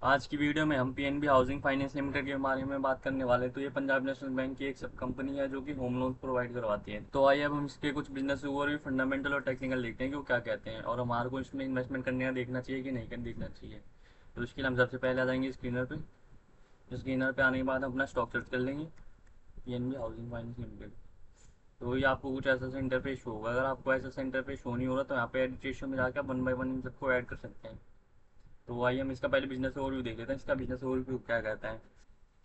आज की वीडियो में हम पीएनबी हाउसिंग फाइनेंस लिमिटेड के बारे में बात करने वाले हैं। तो ये पंजाब नेशनल बैंक की एक सब कंपनी है जो कि होम लोन प्रोवाइड करवाती है। तो आइए अब हम इसके कुछ बिजनेस ओवरव्यू, फंडामेंटल और टेक्निकल देखते हैं कि वो क्या कहते हैं और हमारे को इसमें इन्वेस्टमेंट करने का देखना चाहिए कि नहीं कर देखना चाहिए। तो इसके लिए हम सबसे पहले आ जाएंगे स्क्रीनर पे। स्क्रीनर पे आने के बाद हम अपना स्टॉक सर्च कर लेंगे, पीएनबी हाउसिंग फाइनेंस लिमिटेड। तो ये आपको कुछ ऐसा सा इंटरफेस शो होगा। अगर आपको ऐसा सा इंटरफेस शो नहीं हो रहा तो यहाँ पे एडिट रेशियो में जाकर 1 बाय 1 इन सबको ऐड कर सकते हैं। तो आइए हम इसका पहले बिजनेस ओवरव्यू देख लेते हैं, इसका बिजनेस ओवरव्यू क्या कहता है।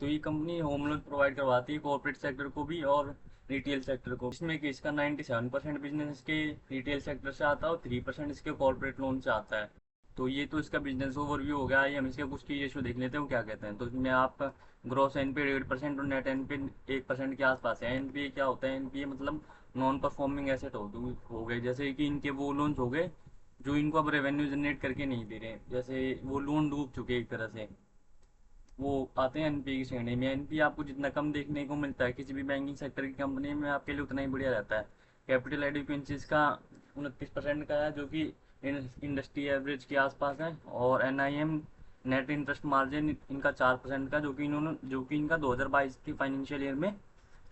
तो ये कंपनी होम लोन प्रोवाइड करवाती है कॉर्पोरेट सेक्टर को भी और रिटेल सेक्टर को। इसमें कि इसका 97% बिजनेस इसके रिटेल सेक्टर से आता है और 3% इसके कॉर्पोरेट लोन से आता है। तो ये तो इसका बिजनेस ओवरव्यू हो गया। ये हम इसके कुछ की रेशियो देख लेते हैं वो क्या कहते हैं। तो इसमें आप ग्रॉस एनपीए 1.5% और नेट एनपीए 1% के आसपास है। एनपीए क्या होता है? एनपीए मतलब नॉन परफॉर्मिंग एसेट हो गए, जैसे कि इनके वो लोन्स हो गए जो इनको अब रेवेन्यू जनरेट करके नहीं दे रहे, जैसे वो लोन डूब चुके एक तरह से, वो आते हैं एनपीए की श्रेणी में। एनपीए आपको जितना कम देखने को मिलता है किसी भी बैंकिंग सेक्टर की कंपनी में, आपके लिए उतना ही बढ़िया रहता है। कैपिटल एडिक्वेंसी इसका 29% का है जो कि इंडस्ट्री एवरेज के आसपास है। और एनआईएम नेट इंटरेस्ट मार्जिन इनका 4% का, जो कि इनका 2022 की फाइनेंशियल ईयर में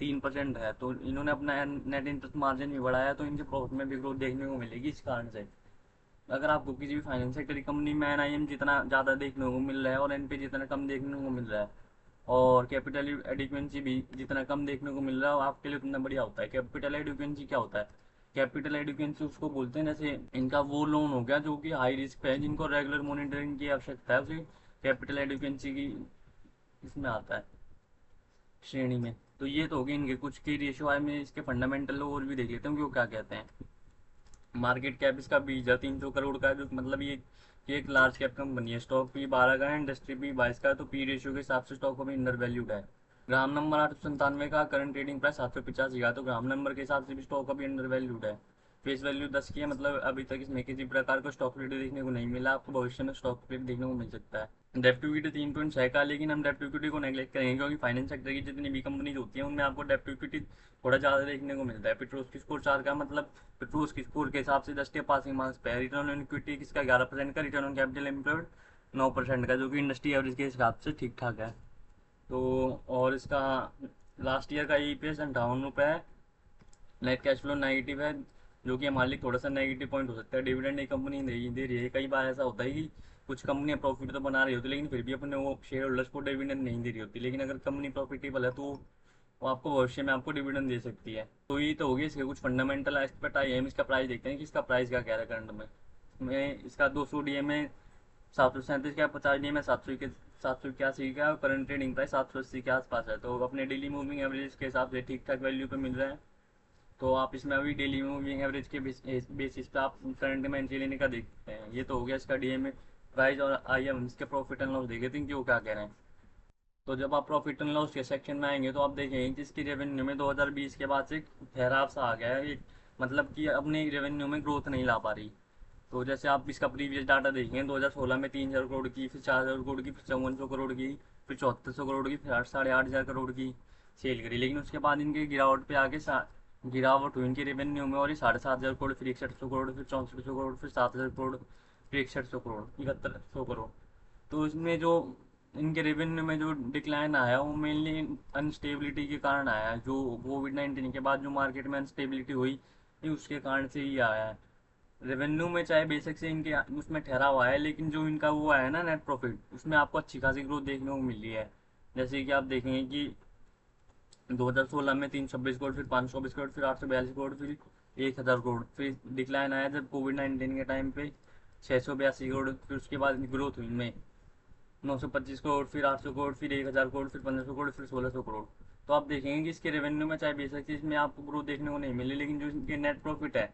3% है। तो इन्होंने अपना नेट इंटरेस्ट मार्जिन भी बढ़ाया, तो इनके प्रॉफिट में भी ग्रोथ देखने को मिलेगी इस कारण से। अगर आपको किसी भी फाइनेंस सेक्टर की कंपनी में एनआईएम जितना ज़्यादा देखने को मिल रहा है और एनपी जितना कम देखने को मिल रहा है और कैपिटल एडिक्वेंसी भी जितना कम देखने को मिल रहा है, आपके लिए उतना बढ़िया होता है। कैपिटल एडिक्वेंसी क्या होता है? कैपिटल एडिक्वेंसी उसको बोलते हैं, जैसे इनका वो लोन हो गया जो कि हाई रिस्क पे है, जिनको रेगुलर मॉनिटरिंग की आवश्यकता है, उसे कैपिटल एडिक्वेंसी की इसमें आता है श्रेणी में। तो ये तो हो गए इनके कुछ की रेशियो है। मैं इसके फंडामेंटल और भी देख लेता हूँ कि वो क्या कहते हैं। मार्केट कैप इसका 20,300 करोड़ का है, जो मतलब ये एक लार्ज कैप कंपनी है। स्टॉक भी 12 का है, इंडस्ट्री भी 22 का है। तो पी रेशियो के हिसाब से स्टॉक अभी अंडर वैल्यूड है। ग्राम नंबर 897 का, करंट ट्रेडिंग प्राइस 785 का। तो ग्राम नंबर के हिसाब से भी स्टॉक अभी अंडर वैल्यूड है। फेस वैल्यू 10 की है, मतलब अभी तक इसमें किसी प्रकार का स्टॉक स्प्लिट देखने को नहीं मिला। आपको भविष्य में स्टॉक स्प्लिट देखने को मिल सकता है। डेप्ट इक्विटी 3.6 का, लेकिन हम डेप्ट इक्विटी को नेगलेक्ट करेंगे क्योंकि फाइनेंस सेक्टर की जितनी भी कंपनीज होती है उनमें आपको डेप्ट इक्विटी थोड़ा ज़्यादा देखने को मिलता है। पेट्रोस की स्कोर 4 का, मतलब पेट्रोस की स्कोर के हिसाब से 10 के पासिंग मार्क्स पे है। रिटर्न ऑन इक्विटी किसका 11% का, रिटर्न ऑन कैपिटल एम्प्लॉयड 9% का, जो कि इंडस्ट्री एवरेज के हिसाब से ठीक ठाक है। तो और इसका लास्ट ईयर का ईपीएस 58 रुपये है। नेट कैश फ्लो नेगेटिव है, जो कि हमारे लिए थोड़ा सा नेगेटिव पॉइंट हो सकता है। डिविडेंड एक कंपनी नहीं दे रही है। कई बार ऐसा होता है कि कुछ कंपनियां प्रॉफिट तो बना रही होती है लेकिन फिर भी अपने वो शेयर होल्डर्स को डिविडेंड नहीं दे रही होती। लेकिन अगर कंपनी प्रॉफिटेबल है तो वो आपको भविष्य में आपको डिविडेंड दे सकती है। तो ये तो हो गया इसके कुछ फंडामेंटल एस्पेक्ट आई है। हम इसका प्राइस देखते हैं कि इसका प्राइस क्या कह रहा है करंट में इसका 200 डीएम में 737 का, 50 डीएम में 781 का, और करंट ट्रेडिंग प्राइस 780 के आसपास है। तो अपने डेली मूविंग एवरेज के हिसाब से ठीक ठाक वैल्यू पे मिल रहा है। तो आप इसमें अभी डेली मूविंग एवरेज के बेसिस पे आप करंट में एंट्री लेने का देखते हैं। ये तो हो गया इसका डीएमए प्राइस। और आइए हम इसके प्रॉफिट एंड लॉस देखे थे कि वो क्या कह रहे हैं। तो जब आप प्रॉफिट एंड लॉस के सेक्शन में आएंगे तो आप देखेंगे कि इसकी रेवेन्यू में 2020 के बाद से ठहराव सा आ गया है। एक मतलब कि अपने रेवेन्यू में ग्रोथ नहीं ला पा रही। तो जैसे आप इसका प्रीवियस डाटा देखेंगे 2016 में 3,000 करोड़ की, फिर 4,000 करोड़ की, फिर 5400 करोड़ की, फिर 7400 करोड़ की, फिर 8,500 करोड़ की सेल करी। लेकिन उसके बाद इनके गिरावट पे आके गिरावट हुई इनकी रेवेन्यू में, और ये 7,500 करोड़, फिर 6100 करोड़, फिर 6400 करोड़, फिर 7,000 करोड़, फिर 6100 करोड़, 7100 करोड़। तो इसमें जो इनके रेवेन्यू में जो डिक्लाइन आया वो मेनली अनस्टेबिलिटी के कारण आया है। जो कोविड-19 के बाद जो मार्केट में अनस्टेबिलिटी हुई, ये उसके कारण से ही आया है। रेवेन्यू में चाहे बेसिक से इनके उसमें ठहरा हुआ है, लेकिन जो इनका वो है ना नेट प्रॉफिट, उसमें आपको अच्छी खासी ग्रोथ देखने को मिल रही है। जैसे कि आप देखेंगे कि 2016 में 326 करोड़, फिर 524 करोड़, फिर 842 करोड़, फिर 1,000 करोड़, फिर डिक्लाइन आया जब कोविड-19 के टाइम पे 682 करोड़, फिर उसके बाद ग्रोथ हुई इनमें 925 करोड़, फिर 800 करोड़, फिर 1,000 करोड़, फिर 1,500 करोड़, फिर 1,600 करोड़। तो आप देखेंगे कि इसके रेवेन्यू में चाहे बेसिक चीज में आपको ग्रोथ देखने को नहीं मिली, लेकिन जो इनके नेट प्रॉफिट है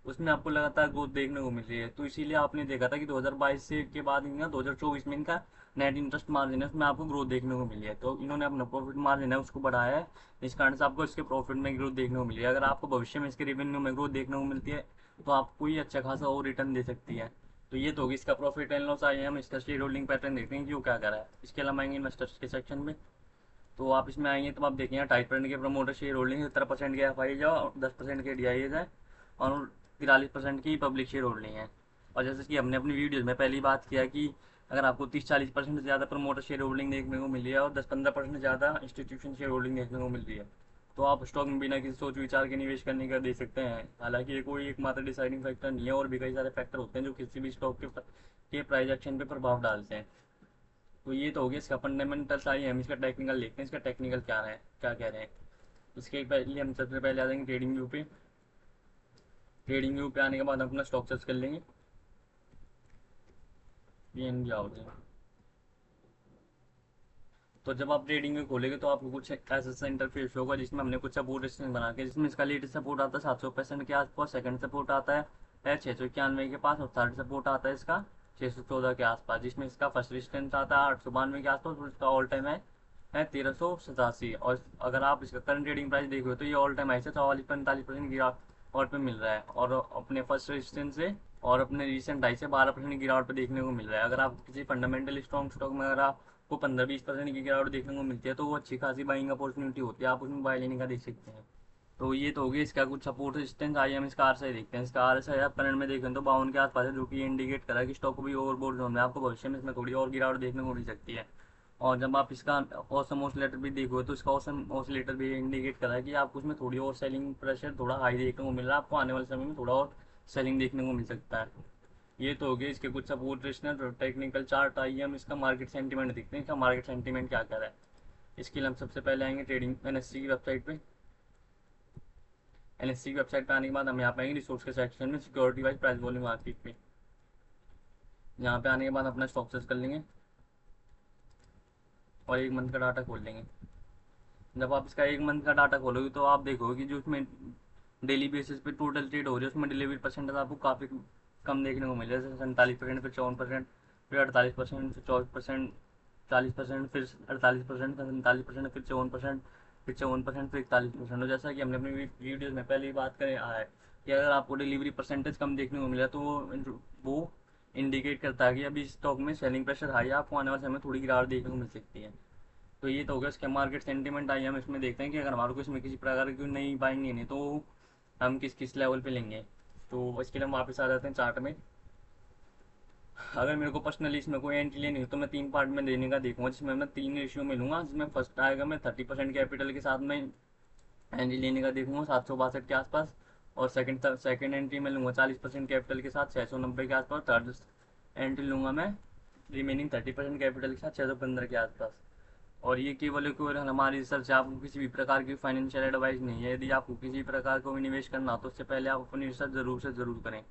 उसमें आपको लगातार ग्रोथ देखने को मिल रही है। तो इसीलिए आपने देखा था कि 2022 से के बाद इनका 2024 में इनका नेट इंटरेस्ट मार्जिन है उसमें आपको ग्रोथ देखने को मिली है। तो इन्होंने अपना प्रॉफिट मार्जिन है उसको बढ़ाया है, इस कारण से आपको इसके प्रॉफिट में ग्रोथ देखने को मिली है। अगर आपको भविष्य में इसके रेवेन्यू में ग्रोथ देखने को मिलती है तो आपको ही अच्छा खासा और रिटर्न दे सकती है। तो ये तो होगी इसका प्रॉफिट एंड लॉस। आइए हम इसका शेयर होल्डिंग पैटर्न देखते हैं कि वो क्या कर रहा है। इसके अलावा आएंगे इन्वेस्टर्स के सेक्शन में। तो आप इसमें आएंगे तो आप देखेंगे 28% के प्रमोटर शेयर होल्डिंग, 70% के एफ जाओ, 10% के डी है और 43% की पब्लिक शेयर होल्डिंग है। और जैसे कि हमने अपनी वीडियोज में पहली बात किया कि अगर आपको 30-40% से ज़्यादा प्रमोटर शेयर होल्डिंग देखने को मिली है और 10-15% ज़्यादा इंस्टीट्यूशन शेयर होल्डिंग देखने को मिल रही है, तो आप स्टॉक में बिना किसी सोच विचार के निवेश करने का दे सकते हैं। हालांकि ये कोई एक मात्र डिसाइडिंग फैक्टर नहीं है, और भी कई सारे फैक्टर होते हैं जो किसी भी स्टॉक के प्राइस एक्शन पे प्रभाव डालते हैं। तो ये तो हो गया इसका फंडामेंटल आई, हम इसका टेक्निकल देखते हैं, इसका टेक्निकल क्या है, क्या कह रहे हैं। इसके पहले हम सबसे पहले आ जाएंगे ट्रेडिंग व्यू पे। ट्रेडिंग व्यू पे आने के बाद हम अपना स्टॉक सर्च कर लेंगे, पीएनबी हाउसिंग। तो जब आप ट्रेडिंग में खोलेंगे तो आपको कुछ ऐसा इंटरफेस होगा जिसमें हमने कुछ सपोर्ट रेजिस्टेंस बना के, जिसमें इसका लेटेस्ट सपोर्ट आता है 700% के आसपास, सेकंड सपोर्ट आता है 691 के पास, और थर्ड सपोर्ट आता है इसका 614 के आसपास, जिसमें इसका फर्स्ट रेजिस्टेंस आता है 892 के आसपास, और इसका ऑल टाइम है 1387। और अगर आप इसका करंट ट्रेडिंग प्राइस देख रहे हो तो ये ऑल टाइम हाई से 44-45% गिरावट पे मिल रहा है, और अपने फर्स्ट रेजिस्टेंस से और अपने रिसेंट हाई से 12% गिरावट पे देखने को मिल रहा है। अगर आप किसी फंडामेंटल स्ट्रॉन्ग स्टॉक में अगर आपको 15-20% की गिरावट देखने को मिलती है तो वो अच्छी खासी बाइंग अपॉर्चुनिटी होती है, आप उसमें बाय लेने का देख सकते हैं। तो ये तो हो गया इसका कुछ सपोर्ट रेजिस्टेंस। आइए हम इसका आरएसआई देखते हैं। इसका आरएसआई आप करंट में देखें तो 52 के आसपास है, जो कि इंडिकेट करा है कि स्टॉक को भी ओवरबोल्ड जोन में आपको भविष्य में इसमें थोड़ी और गिरावट देखने को मिल सकती है। और जब आप इसका औसम ऑसिलेटर भी देखो तो इसका औसम ऑसिलेटर भी इंडिकेट करा है कि आपको उसमें थोड़ी और सेलिंग प्रेशर थोड़ा हाई देखने को मिल रहा है, आपको आने वाले समय में थोड़ा और सेलिंग देखने को मिल सकता है। ये तो हो गया इसके कुछ सपोर्ट रेजिस्टेंस और टेक्निकल चार्ट। आइए हम इसका मार्केट सेंटीमेंट देखते हैं, इसका मार्केट सेंटीमेंट क्या कह रहा है। इसके लिए हम सबसे पहले आएंगे ट्रेडिंग एनएससी की वेबसाइट पे। एनएससी की वेबसाइट पे आने के बाद हम यहाँ पे आएंगे रिसोर्स के सेक्शन में, security wise price volume market पे। यहाँ पे आने के बाद अपना स्टॉक सर्च कर लेंगे और एक मंथ का डाटा खोल लेंगे। जब आप इसका एक मंथ का डाटा खोलोगे तो आप देखोगे कि जो उसमें डेली बेसिस पे टोटल ट्रेड हो रही है उसमें डिलीवरी परसेंटेज आपको काफ़ी कम देखने को मिले, जैसे 47%, फिर 54%, फिर 48%, फिर 24%, 40%, फिर 48%, फिर 47%, फिर 54%, फिर 54%, फिर 41%। और जैसा कि हमने अपनी वीडियोज में पहले ही बात करें है कि अगर आपको डिलीवरी परसेंटेज कम देखने को मिला तो वो इंडिकेट करता है कि अभी स्टॉक में सेलिंग प्रेशर हाई है, आपको आने वाले समय में थोड़ी गिरावट देखने को मिल सकती है। तो ये तो हो गया इसके मार्केट सेंटीमेंट। आइए हम इसमें देखते हैं कि अगर हमारे को इसमें किसी प्रकार की नई बाइंग लेनी है तो हम किस किस लेवल पे लेंगे। तो इसके लिए हम वापस आ जाते हैं चार्ट में। अगर मेरे को पर्सनली इसमें कोई एंट्री लेनी हो तो मैं 3 पार्ट में देने का देखूंगा, जिसमें मैं 3 रेशियो में लूँगा। जिसमें फर्स्ट आएगा मैं 30% कैपिटल के साथ में एंट्री लेने का देखूंगा 762 के आसपास, और सेकंड एंट्री में लूँगा 40% कैपिटल के साथ 690 के आसपास। थर्ड एंट्री लूँगा मैं रिमेनिंग 30% कैपिटल के साथ 615 के आसपास। और ये केवल केवल हमारी रिसर्च है, आपको किसी भी प्रकार की फाइनेंशियल एडवाइस नहीं है। यदि आपको किसी प्रकार को भी निवेश करना हो तो उससे पहले आप अपनी रिसर्च ज़रूर से ज़रूर करें।